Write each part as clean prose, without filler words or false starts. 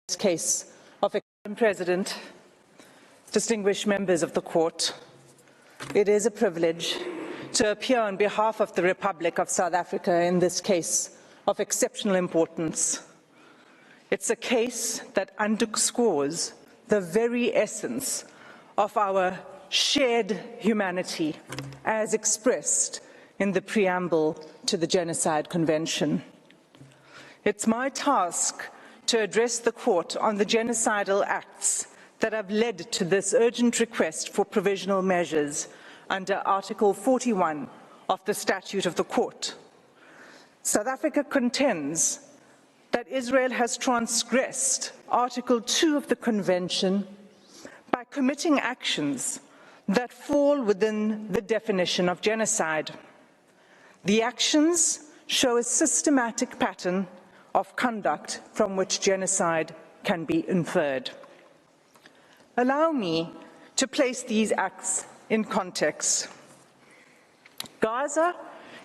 this case of Madam President, distinguished members of the Court, it is a privilege to appear on behalf of the Republic of South Africa in this case of exceptional importance. It's a case that underscores the very essence of our shared humanity as expressed in the preamble to the Genocide Convention. It's my task to address the Court on the genocidal acts that have led to this urgent request for provisional measures under Article 41 of the Statute of the Court. South Africa contends that Israel has transgressed Article 2 of the Convention by committing actions that fall within the definition of genocide. The actions show a systematic pattern of conduct from which genocide can be inferred. Allow me to place these acts in context. Gaza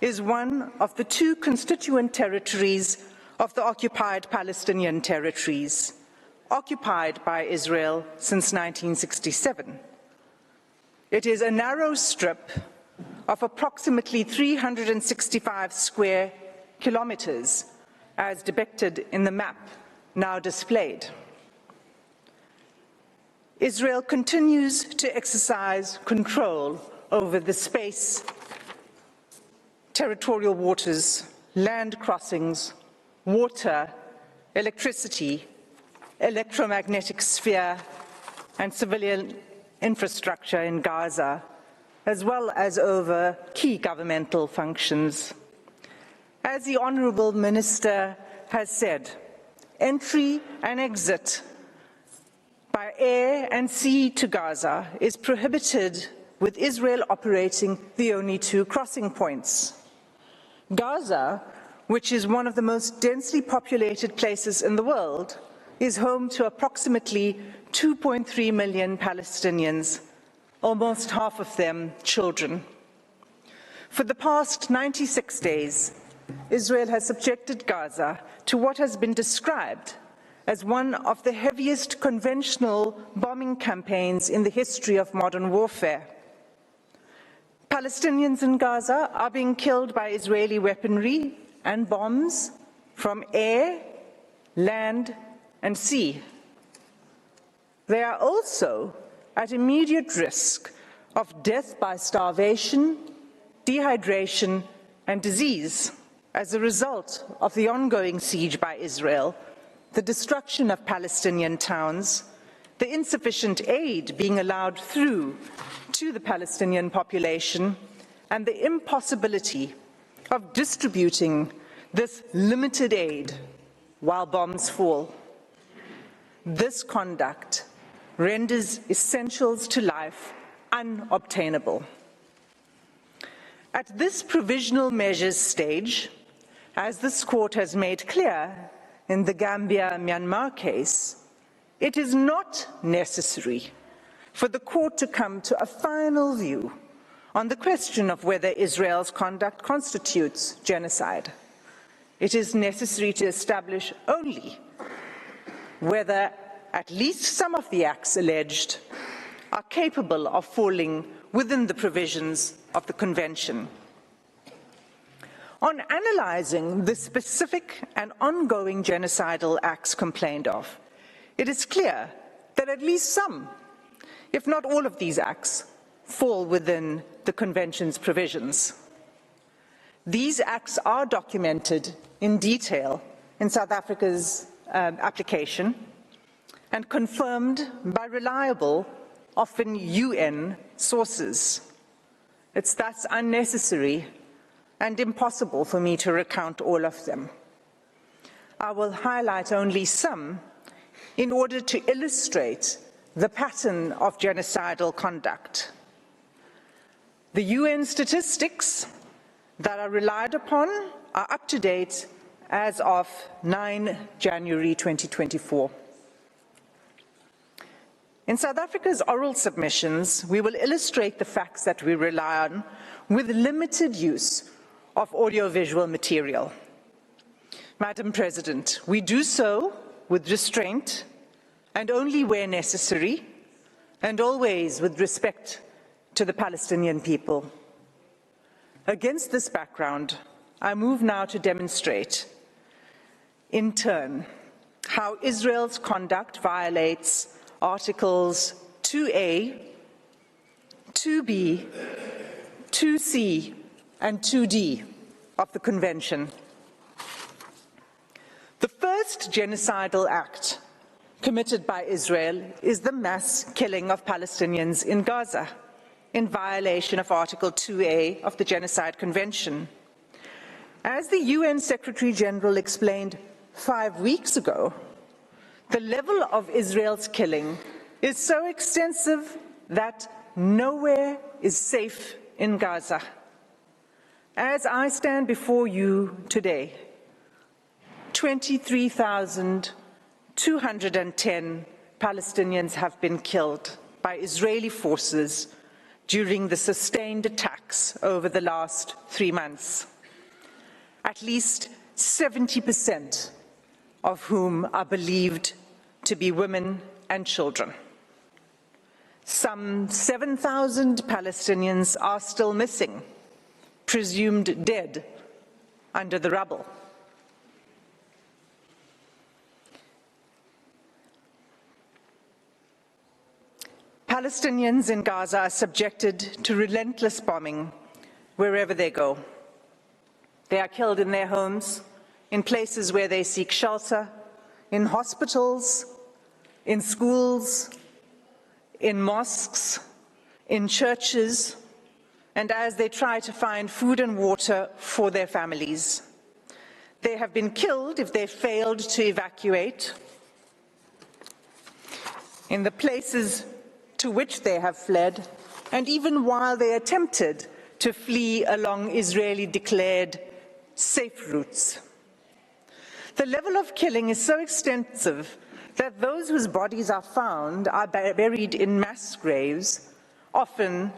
is one of the two constituent territories of the occupied Palestinian territories, occupied by Israel since 1967. It is a narrow strip of approximately 365 square kilometers, as depicted in the map now displayed. Israel continues to exercise control over the space, territorial waters, land crossings, water, electricity, electromagnetic sphere, and civilian infrastructure in Gaza, as well as over key governmental functions. As the Honourable Minister has said, entry and exit by air and sea to Gaza is prohibited, with Israel operating the only two crossing points. Gaza, which is one of the most densely populated places in the world, is home to approximately 2.3 million Palestinians, almost half of them children. For the past 96 days, Israel has subjected Gaza to what has been described as one of the heaviest conventional bombing campaigns in the history of modern warfare. Palestinians in Gaza are being killed by Israeli weaponry and bombs from air, land, and sea. They are also at immediate risk of death by starvation, dehydration, and disease as a result of the ongoing siege by Israel, the destruction of Palestinian towns, the insufficient aid being allowed through to the Palestinian population, and the impossibility of distributing this limited aid while bombs fall. This conduct renders essentials to life unobtainable. At this provisional measures stage, as this Court has made clear in the Gambia-Myanmar case, it is not necessary for the Court to come to a final view on the question of whether Israel's conduct constitutes genocide. It is necessary to establish only whether at least some of the acts alleged are capable of falling within the provisions of the Convention. On analyzing the specific and ongoing genocidal acts complained of, it is clear that at least some, if not all of these acts, fall within the Convention's provisions. These acts are documented in detail in South Africa's application and confirmed by reliable, often UN sources. It's thus unnecessary and impossible for me to recount all of them. I will highlight only some in order to illustrate the pattern of genocidal conduct. The UN statistics that are relied upon are up to date as of 9 January 2024. In South Africa's oral submissions, we will illustrate the facts that we rely on with limited use of audiovisual material. Madam President, we do so with restraint and only where necessary, and always with respect to the Palestinian people. Against this background, I move now to demonstrate, in turn, how Israel's conduct violates Articles 2A, 2B, 2C, and 2D of the Convention. The first genocidal act committed by Israel is the mass killing of Palestinians in Gaza, in violation of Article 2A of the Genocide Convention. As the UN Secretary-General explained 5 weeks ago, the level of Israel's killing is so extensive that nowhere is safe in Gaza. As I stand before you today, 23,210 Palestinians have been killed by Israeli forces during the sustained attacks over the last 3 months. At least 70% of whom are believed to be women and children. Some 7,000 Palestinians are still missing, presumed dead under the rubble. Palestinians in Gaza are subjected to relentless bombing wherever they go. They are killed in their homes, in places where they seek shelter, in hospitals, in schools, in mosques, in churches, and as they try to find food and water for their families. They have been killed if they failed to evacuate. In the places to which they have fled, and even while they attempted to flee along Israeli-declared safe routes. The level of killing is so extensive that those whose bodies are found are buried in mass graves, often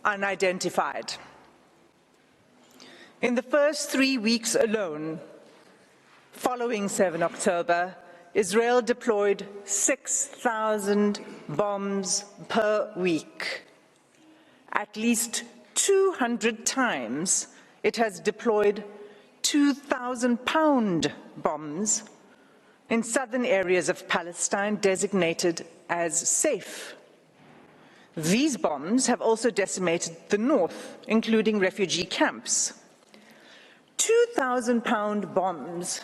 unidentified. In the first 3 weeks alone, following 7 October, Israel deployed 6,000 bombs per week. At least 200 times it has deployed 2,000-pound bombs in southern areas of Palestine designated as safe. These bombs have also decimated the north, including refugee camps. 2,000-pound bombs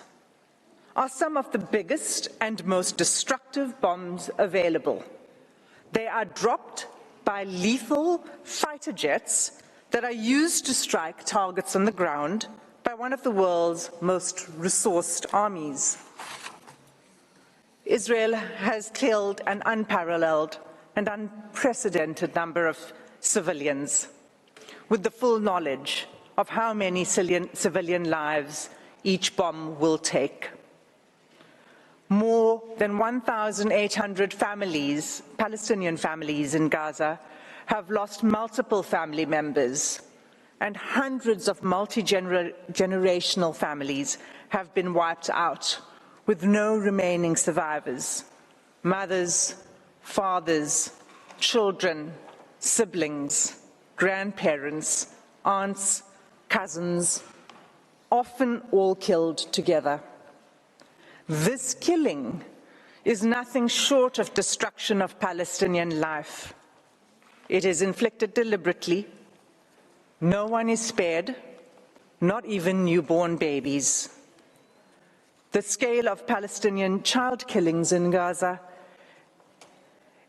are some of the biggest and most destructive bombs available. They are dropped by lethal fighter jets that are used to strike targets on the ground by one of the world's most resourced armies. Israel has killed an unparalleled and unprecedented number of civilians, with the full knowledge of how many civilian lives each bomb will take. More than 1,800 families, Palestinian families in Gaza, have lost multiple family members, and hundreds of multi-generational families have been wiped out, with no remaining survivors. Mothers, fathers, children, siblings, grandparents, aunts, cousins, often all killed together. This killing is nothing short of destruction of Palestinian life. It is inflicted deliberately. No one is spared, not even newborn babies. The scale of Palestinian child killings in Gaza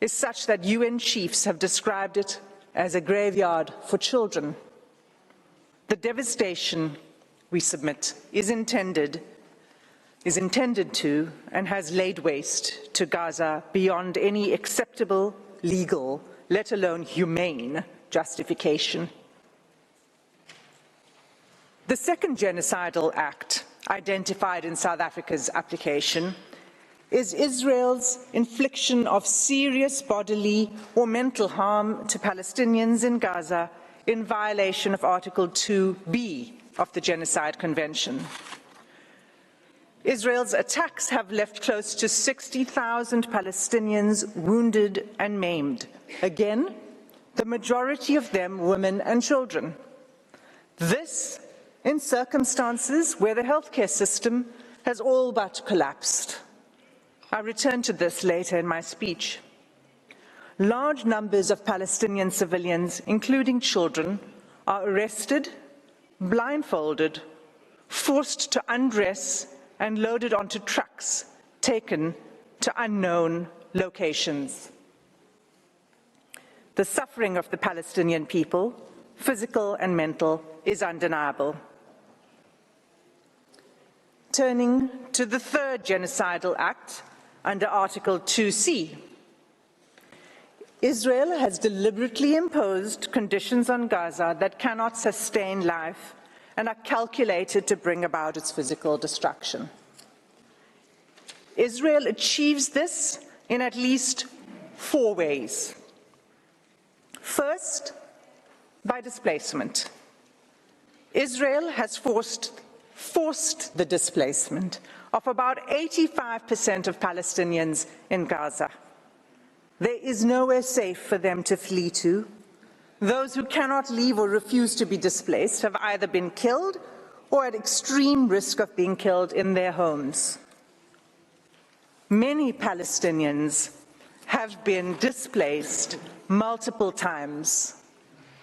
is such that UN chiefs have described it as a graveyard for children. The devastation, we submit, is intended to and has laid waste to Gaza beyond any acceptable legal, let alone humane, justification. The second genocidal act identified in South Africa's application is Israel's infliction of serious bodily or mental harm to Palestinians in Gaza in violation of Article 2B of the Genocide Convention. Israel's attacks have left close to 60,000 Palestinians wounded and maimed. Again, the majority of them women and children. This in circumstances where the healthcare system has all but collapsed. I'll return to this later in my speech. Large numbers of Palestinian civilians, including children, are arrested, blindfolded, forced to undress, and loaded onto trucks, taken to unknown locations. The suffering of the Palestinian people, physical and mental, is undeniable. Turning to the third genocidal act under Article 2C. Israel has deliberately imposed conditions on Gaza that cannot sustain life and are calculated to bring about its physical destruction. Israel achieves this in at least 4 ways. First, by displacement. Israel has forced the displacement of about 85% of Palestinians in Gaza. There is nowhere safe for them to flee to. Those who cannot leave or refuse to be displaced have either been killed or at extreme risk of being killed in their homes. Many Palestinians have been displaced multiple times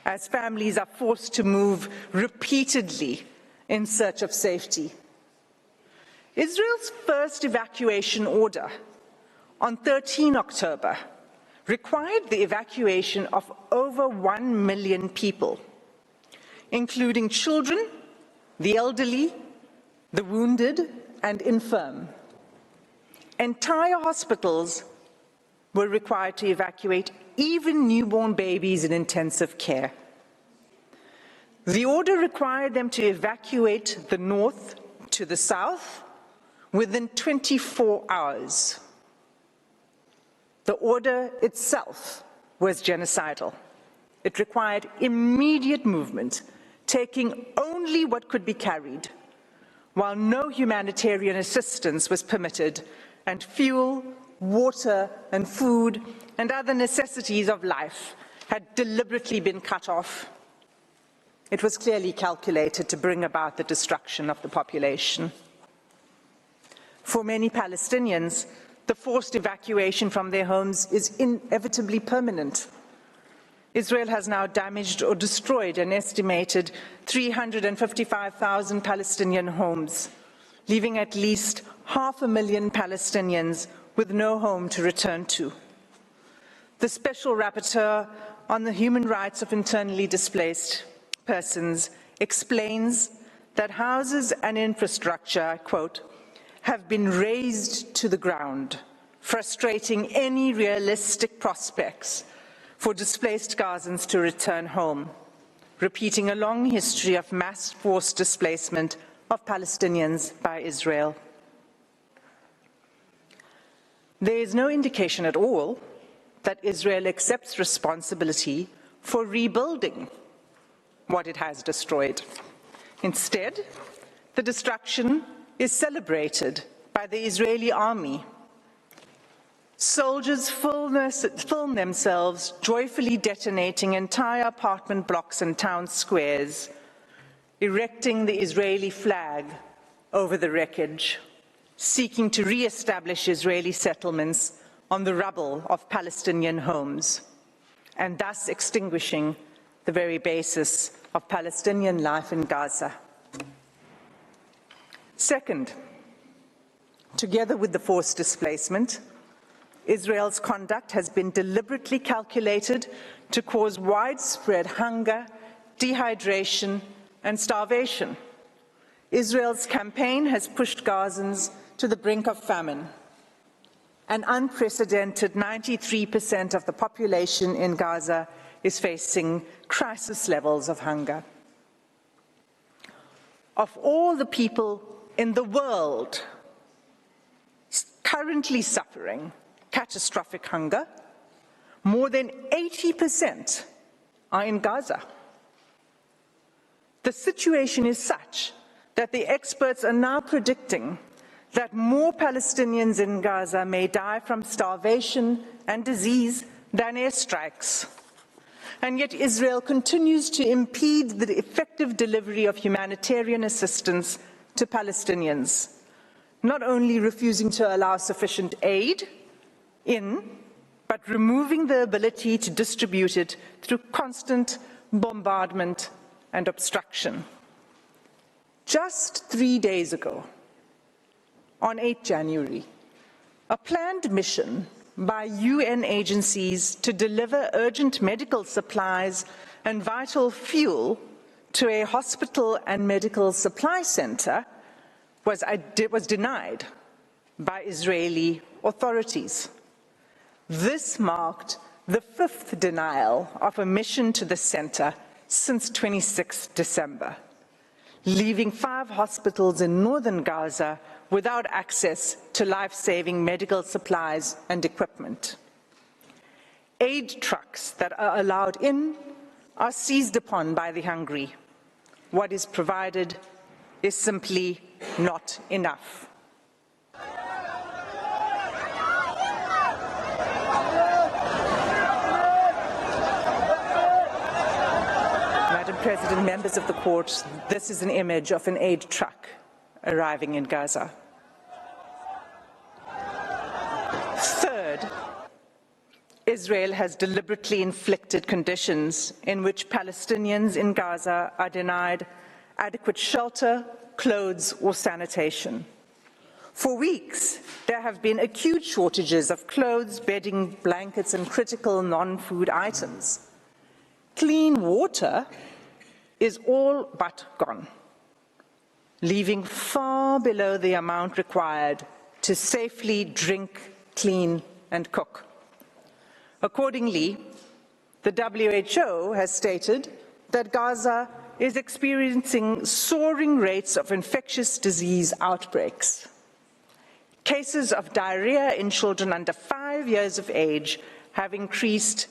as families are forced to move repeatedly in search of safety. Israel's first evacuation order on 13 October required the evacuation of over 1 million people, including children, the elderly, the wounded, and infirm. Entire hospitals were required to evacuate, even newborn babies in intensive care. The order required them to evacuate the north to the south within 24 hours. The order itself was genocidal. It required immediate movement, taking only what could be carried, while no humanitarian assistance was permitted, and fuel, water, and food, and other necessities of life had deliberately been cut off. It was clearly calculated to bring about the destruction of the population. For many Palestinians, the forced evacuation from their homes is inevitably permanent. Israel has now damaged or destroyed an estimated 355,000 Palestinian homes, leaving at least 500,000 Palestinians with no home to return to. The Special Rapporteur on the Human Rights of Internally Displaced Persons explains that houses and infrastructure, I quote, have been razed to the ground, frustrating any realistic prospects for displaced Gazans to return home, repeating a long history of mass forced displacement of Palestinians by Israel. There is no indication at all that Israel accepts responsibility for rebuilding what it has destroyed. Instead, the destruction is celebrated by the Israeli army. Soldiers film themselves joyfully detonating entire apartment blocks and town squares, erecting the Israeli flag over the wreckage, seeking to re-establish Israeli settlements on the rubble of Palestinian homes, and thus extinguishing the very basis of Palestinian life in Gaza. Second, together with the forced displacement, Israel's conduct has been deliberately calculated to cause widespread hunger, dehydration, and starvation. Israel's campaign has pushed Gazans to the brink of famine. An unprecedented 93% of the population in Gaza is facing crisis levels of hunger. Of all the people in the world currently suffering catastrophic hunger, more than 80% are in Gaza. The situation is such that the experts are now predicting that more Palestinians in Gaza may die from starvation and disease than airstrikes. And yet Israel continues to impede the effective delivery of humanitarian assistance to Palestinians, not only refusing to allow sufficient aid in, but removing the ability to distribute it through constant bombardment and obstruction. Just 3 days ago, on 8 January, a planned mission by UN agencies to deliver urgent medical supplies and vital fuel to a hospital and medical supply center was denied by Israeli authorities. This marked the 5th denial of a mission to the center since 26 December, leaving 5 hospitals in northern Gaza without access to life-saving medical supplies and equipment. Aid trucks that are allowed in are seized upon by the hungry. What is provided is simply not enough. Madam President, members of the court, this is an image of an aid truck arriving in Gaza. Third, Israel has deliberately inflicted conditions in which Palestinians in Gaza are denied adequate shelter, clothes, or sanitation. For weeks, there have been acute shortages of clothes, bedding, blankets, and critical non-food items. Clean water is all but gone, leaving far below the amount required to safely drink, clean, and cook. Accordingly, the WHO has stated that Gaza is experiencing soaring rates of infectious disease outbreaks. Cases of diarrhea in children under 5 years of age have increased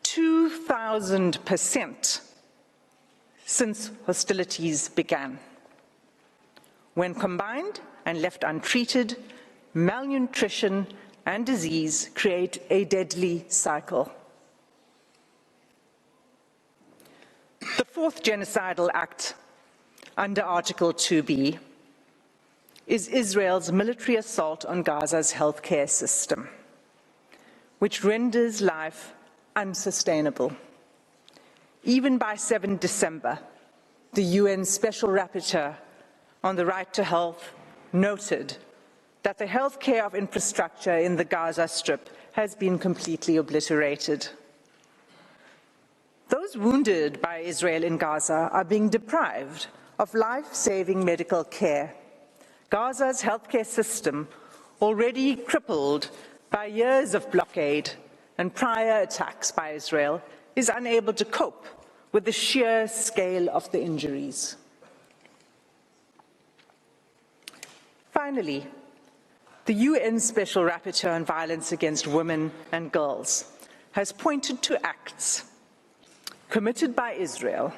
2,000% since hostilities began. When combined and left untreated, malnutrition and disease create a deadly cycle. The 4th genocidal act under Article 2B is Israel's military assault on Gaza's healthcare system, which renders life unsustainable. Even by 7 December, the UN Special Rapporteur on the right to health noted that the healthcare of infrastructure in the Gaza Strip has been completely obliterated. Those wounded by Israel in Gaza are being deprived of life-saving medical care. Gaza's healthcare system, already crippled by years of blockade and prior attacks by Israel, is unable to cope with the sheer scale of the injuries. Finally, the UN Special Rapporteur on Violence Against Women and Girls has pointed to acts committed by Israel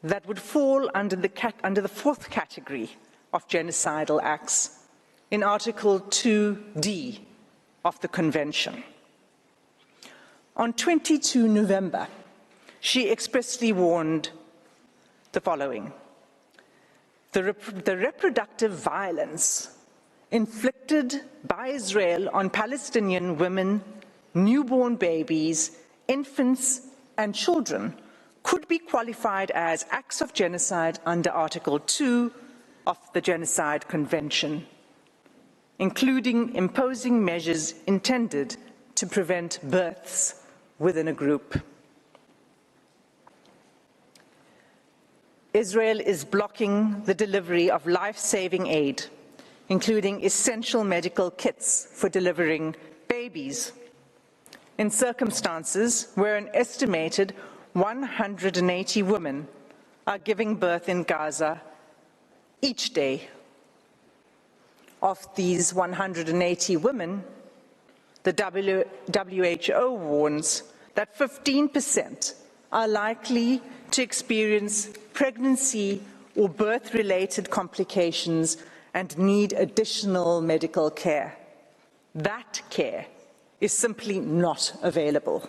that would fall under the 4th category of genocidal acts in Article 2D of the Convention. On 22 November, she expressly warned the following: the reproductive violence inflicted by Israel on Palestinian women, newborn babies, infants, and children could be qualified as acts of genocide under Article 2 of the Genocide Convention, including imposing measures intended to prevent births within a group. Israel is blocking the delivery of life-saving aid, including essential medical kits for delivering babies, in circumstances where an estimated 180 women are giving birth in Gaza each day. Of these 180 women, the WHO warns that 15% are likely to experience pregnancy or birth-related complications and need additional medical care. That care is simply not available.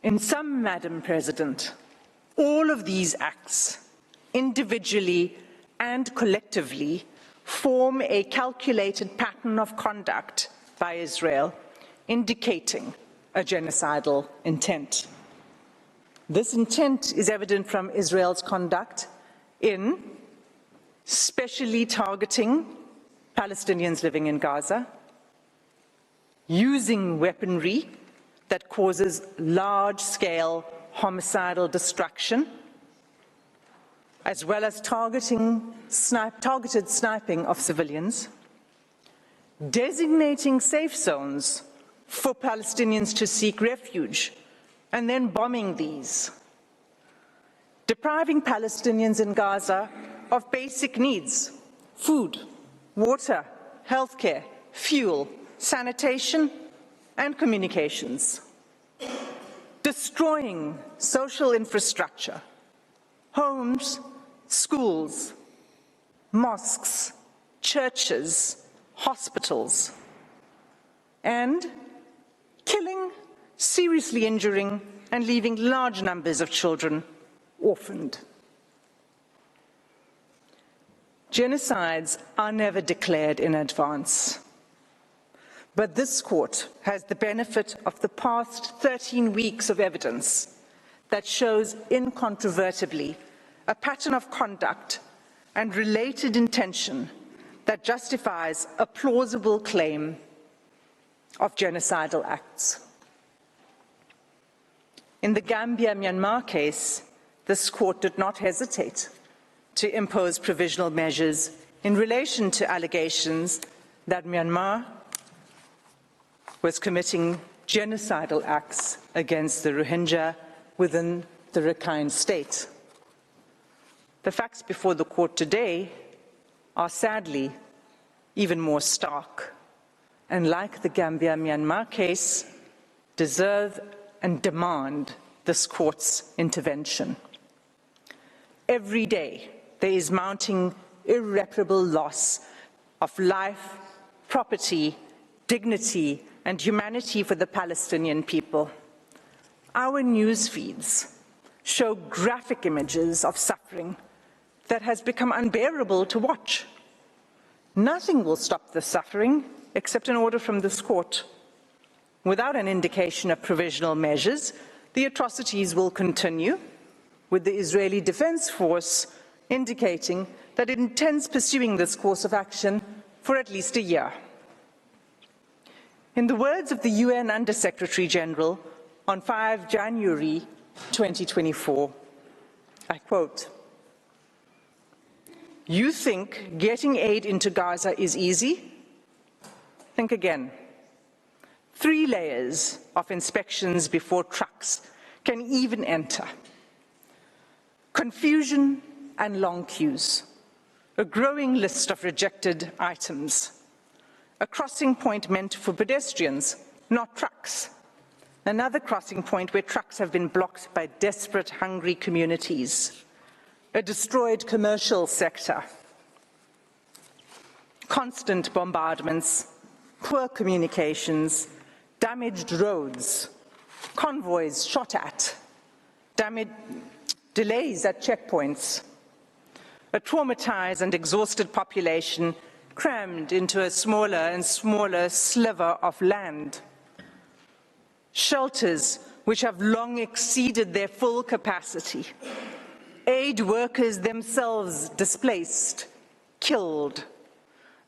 In sum, Madam President, all of these acts, individually and collectively, form a calculated pattern of conduct by Israel, indicating a genocidal intent. This intent is evident from Israel's conduct in specially targeting Palestinians living in Gaza, using weaponry that causes large-scale homicidal destruction, as well as targeted sniping of civilians, designating safe zones for Palestinians to seek refuge, and then bombing these, depriving Palestinians in Gaza of basic needs: food, water, healthcare, fuel, sanitation, and communications, destroying social infrastructure, homes, schools, mosques, churches, hospitals, and killing, seriously injuring, and leaving large numbers of children orphaned. Genocides are never declared in advance, but this court has the benefit of the past 13 weeks of evidence that shows incontrovertibly a pattern of conduct and related intention that justifies a plausible claim of genocidal acts. In the Gambia-Myanmar case, this court did not hesitate to impose provisional measures in relation to allegations that Myanmar was committing genocidal acts against the Rohingya within the Rakhine state. The facts before the court today are sadly even more stark, and like the Gambia-Myanmar case, deserve and demand this court's intervention. Every day, there is mounting irreparable loss of life, property, dignity, and humanity for the Palestinian people. Our news feeds show graphic images of suffering that has become unbearable to watch. Nothing will stop the suffering except an order from this court. Without an indication of provisional measures, the atrocities will continue, with the Israeli Defense Force indicating that it intends pursuing this course of action for at least a year. In the words of the UN Under-Secretary General on 5 January 2024, I quote, "You think getting aid into Gaza is easy? Think again. 3 layers of inspections before trucks can even enter. Confusion and long queues, a growing list of rejected items, a crossing point meant for pedestrians, not trucks, another crossing point where trucks have been blocked by desperate, hungry communities, a destroyed commercial sector, constant bombardments, poor communications, damaged roads, convoys shot at, delays at checkpoints, a traumatized and exhausted population crammed into a smaller and smaller sliver of land, shelters which have long exceeded their full capacity, aid workers themselves displaced, killed.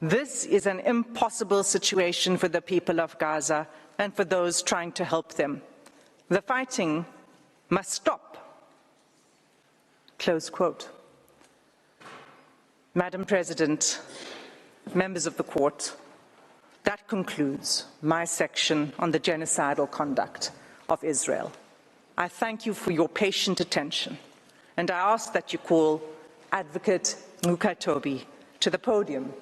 This is an impossible situation for the people of Gaza and for those trying to help them. The fighting must stop." Close quote. Madam President, members of the court, that concludes my section on the genocidal conduct of Israel. I thank you for your patient attention, and I ask that you call Advocate Mukatobi to the podium